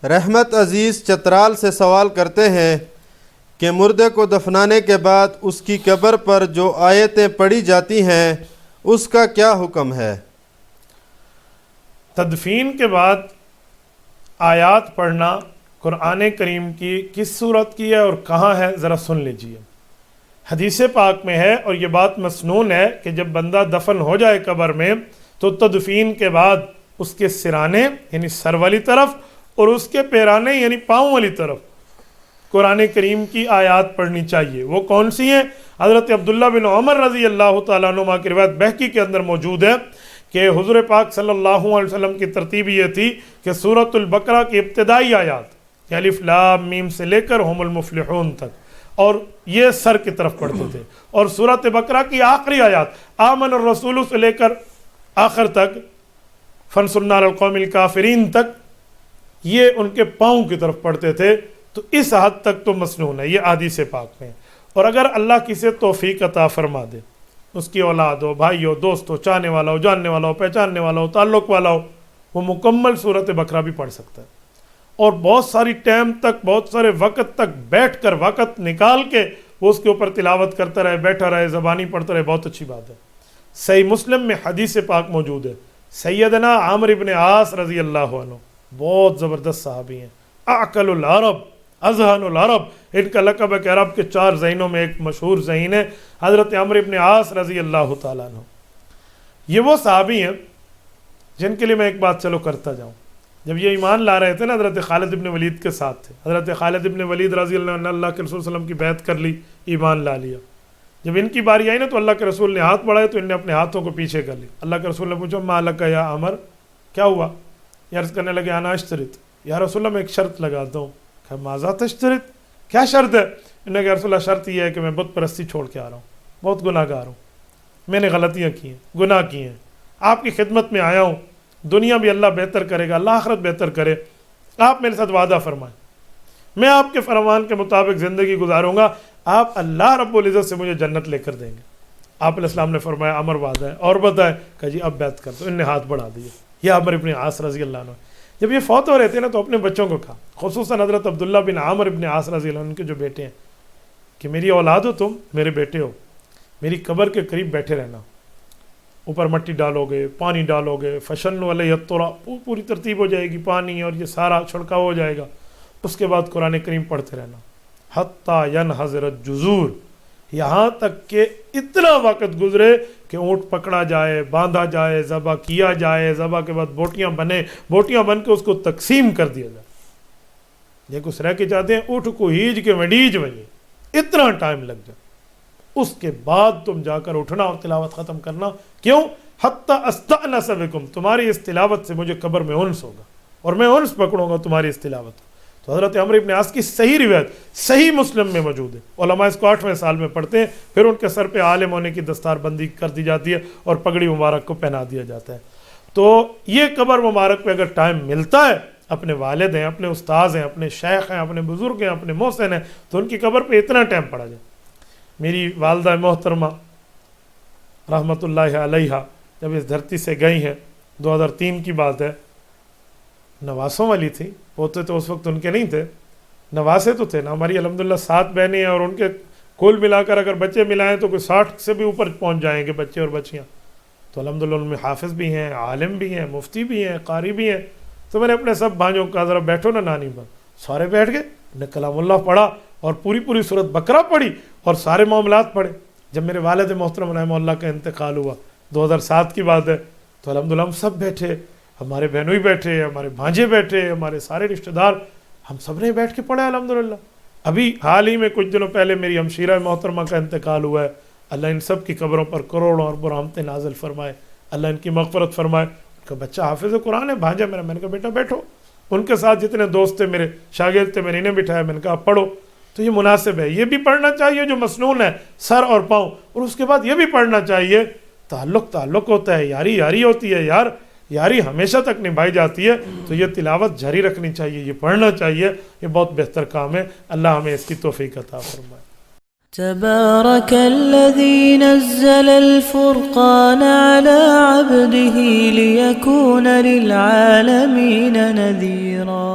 رحمت عزیز چترال سے سوال کرتے ہیں کہ مردے کو دفنانے کے بعد اس کی قبر پر جو آیتیں پڑھی جاتی ہیں اس کا کیا حکم ہے؟ تدفین کے بعد آیات پڑھنا قرآن کریم کی کس صورت کی ہے اور کہاں ہے ذرا سن لیجئے۔ حدیث پاک میں ہے اور یہ بات مسنون ہے کہ جب بندہ دفن ہو جائے قبر میں تو تدفین کے بعد اس کے سرانے یعنی سر والی طرف اور اس کے پیرانے یعنی پاؤں والی طرف قرآن کریم کی آیات پڑھنی چاہیے۔ وہ کون سی ہیں؟ حضرت عبداللہ بن عمر رضی اللہ تعالیٰ عنہما کی روایت بہقی کے اندر موجود ہے کہ حضور پاک صلی اللہ علیہ وسلم کی ترتیب یہ تھی کہ سورۃ البقرہ کی ابتدائی آیات الف لام میم سے لے کر ہم المفلحون تک اور یہ سر کی طرف پڑھتے تھے، اور سورۃ بقرہ کی آخری آیات آمن الرسول سے لے کر آخر تک فانصرنا علی القوم الکافرین تک یہ ان کے پاؤں کی طرف پڑھتے تھے۔ تو اس حد تک تو مسنون ہے، یہ حدیث پاک میں۔ اور اگر اللہ کسی توفیق عطا فرما دے، اس کی اولاد ہو، بھائی ہو، دوست ہو، چاہنے والا ہو، جاننے والا ہو، پہچاننے والا ہو، تعلق والا ہو، وہ مکمل سورۃ بقرہ بھی پڑھ سکتا ہے، اور بہت ساری ٹائم تک، بہت سارے وقت تک بیٹھ کر وقت نکال کے وہ اس کے اوپر تلاوت کرتا رہے، بیٹھا رہے، زبانی پڑھتا رہے، بہت اچھی بات ہے۔ صحیح مسلم میں حدیث پاک موجود ہے، سیدنا عامر ابن عاص رضی اللہ عنہ بہت زبردست صحابی ہیں، اعقل العرب اذہن العرب، ان کا لقب ہے کہ عرب کے 4 ذہینوں میں ایک مشہور ذہین ہے حضرت عمرو ابن عاص رضی اللہ تعالیٰ عنہ۔ یہ وہ صحابی ہیں جن کے لیے میں ایک بات چلو کرتا جاؤں۔ جب یہ ایمان لا رہے تھے نا، حضرت خالد ابن ولید کے ساتھ تھے، حضرت خالد ابن ولید رضی اللہ عنہ اللہ کے رسول صلی اللہ علیہ وسلم کی بیعت کر لی، ایمان لا لیا۔ جب ان کی باری آئی نا تو اللہ کے رسول نے ہاتھ بڑھائے تو ان نے اپنے ہاتھوں کو پیچھے کر لی۔ اللہ کے رسول نے پوچھا ما لک یا عمر، کیا ہوا؟ یہ عرض کرنے لگے انا اشترط، یا رسول اللہ میں ایک شرط لگاتا ہوں۔ کہ ماذا تشترط، کیا شرط ہے؟ انہوں نے کہا رسول اللہ شرط یہ ہے کہ میں بت پرستی چھوڑ کے آ رہا ہوں، بہت گناہ گار ہوں، میں نے غلطیاں کی ہیں، گناہ کیے ہیں، آپ کی خدمت میں آیا ہوں، دنیا بھی اللہ بہتر کرے گا، اللہ آخرت بہتر کرے، آپ میرے ساتھ وعدہ فرمائیں، میں آپ کے فرمان کے مطابق زندگی گزاروں گا، آپ اللہ رب العزت سے مجھے جنت لے کر دیں گے۔ آپ علیہ السلام نے فرمایا عمر وعدہ ہے، اور بتائے؟ کہ جی اب بیعت کر دو۔ ان نے ہاتھ بڑھا دیے۔ یہ عمر ابن عاص رضی اللہ عنہ جب یہ فوت ہو رہے تھے نا تو اپنے بچوں کو کہا، خصوصاً حضرت عبداللہ بن عامر ابن عاص رضی اللہ عنہ کے جو بیٹے ہیں، کہ میری اولاد ہو، تم میرے بیٹے ہو، میری قبر کے قریب بیٹھے رہنا، اوپر مٹی ڈالو گے، پانی ڈالو گے، فشنوا علیہ التراب، پوری ترتیب ہو جائے گی، پانی اور یہ سارا چھڑکاؤ ہو جائے گا، اس کے بعد قرآن کریم پڑھتے رہنا حتیٰ ینحضر الجذور، یہاں تک کہ اتنا وقت گزرے کہ اونٹ پکڑا جائے، باندھا جائے، ذبح کیا جائے، ذبح کے بعد بوٹیاں بنے، بوٹیاں بن کے اس کو تقسیم کر دیا جائے۔ یہ کچھ رہ کے چاہتے ہیں اٹھ کو ہیج کے وڈیج وجے، اتنا ٹائم لگ جائے، اس کے بعد تم جا کر اٹھنا اور تلاوت ختم کرنا۔ کیوں؟ حتیٰ استأنس بکم، تمہاری اس تلاوت سے مجھے قبر میں انس ہوگا اور میں انس پکڑوں گا تمہاری اس تلاوت کو۔ تو حضرت عمرو ابن عاص کی صحیح روایت صحیح مسلم میں موجود ہے، علماء اس کو 8ویں سال میں پڑھتے ہیں، پھر ان کے سر پہ عالم ہونے کی دستار بندی کر دی جاتی ہے اور پگڑی مبارک کو پہنا دیا جاتا ہے۔ تو یہ قبر مبارک پہ اگر ٹائم ملتا ہے، اپنے والد ہیں، اپنے استاذ ہیں، اپنے شیخ ہیں، اپنے بزرگ ہیں، اپنے محسن ہیں، تو ان کی قبر پہ اتنا ٹائم پڑا جائے۔ میری والدہ محترمہ رحمۃ اللہ علیہا جب اس دھرتی سے گئی ہیں، 2003 کی بات ہے، نواسوں والی تھی، پوتے تو اس وقت ان کے نہیں تھے، نواسے تو تھے نا۔ ہماری الحمدللہ 7 بہنیں ہیں اور ان کے کل ملا کر اگر بچے ملائیں تو کوئی 60 سے بھی اوپر پہنچ جائیں گے بچے اور بچیاں۔ تو الحمدللہ ان میں حافظ بھی ہیں، عالم بھی ہیں، مفتی بھی ہیں، قاری بھی ہیں۔ تو میں نے اپنے سب بھائیوں کو کہا ذرا بیٹھو نا نانی پر، سارے بیٹھ گئے، نے کلام اللہ پڑھا اور پوری سورۃ بقرہ پڑھی اور سارے معاملات پڑھے۔ جب میرے والد محترم رحمہ اللہ کا انتقال ہوا، 2007 کی بات ہے، تو الحمدللہ ہم سب بیٹھے، ہمارے بہنوئی بیٹھے، ہمارے بھانجے بیٹھے، ہمارے سارے رشتہ دار، ہم سب نے بیٹھ کے پڑھا الحمدللہ۔ ابھی حال ہی میں کچھ دنوں پہلے میری ہمشیرہ محترمہ کا انتقال ہوا ہے، اللہ ان سب کی قبروں پر کروڑوں اور رحمتیں نازل فرمائے، اللہ ان کی مغفرت فرمائے۔ ان کا بچہ حافظ قرآن ہے، بھانجا میرا، میں نے کہا بیٹا بیٹھو، ان کے ساتھ جتنے دوست تھے میرے شاگرد تھے، میں نے انہیں بٹھایا، میں نے کہا پڑھو۔ تو یہ مناسب ہے، یہ بھی پڑھنا چاہیے جو مسنون ہے، سر اور پاؤں، اور اس کے بعد یہ بھی پڑھنا چاہیے، تعلق ہوتا ہے، یاری ہوتی ہے، یاری ہمیشہ تک نبھائی جاتی ہے، تو یہ تلاوت جاری رکھنی چاہیے، یہ پڑھنا چاہیے، یہ بہت بہتر کام ہے۔ اللہ ہمیں اس کی توفیق عطا فرمائے۔ تبارك الذي نزل الفرقان على عبده ليكون للعالمين نذيرا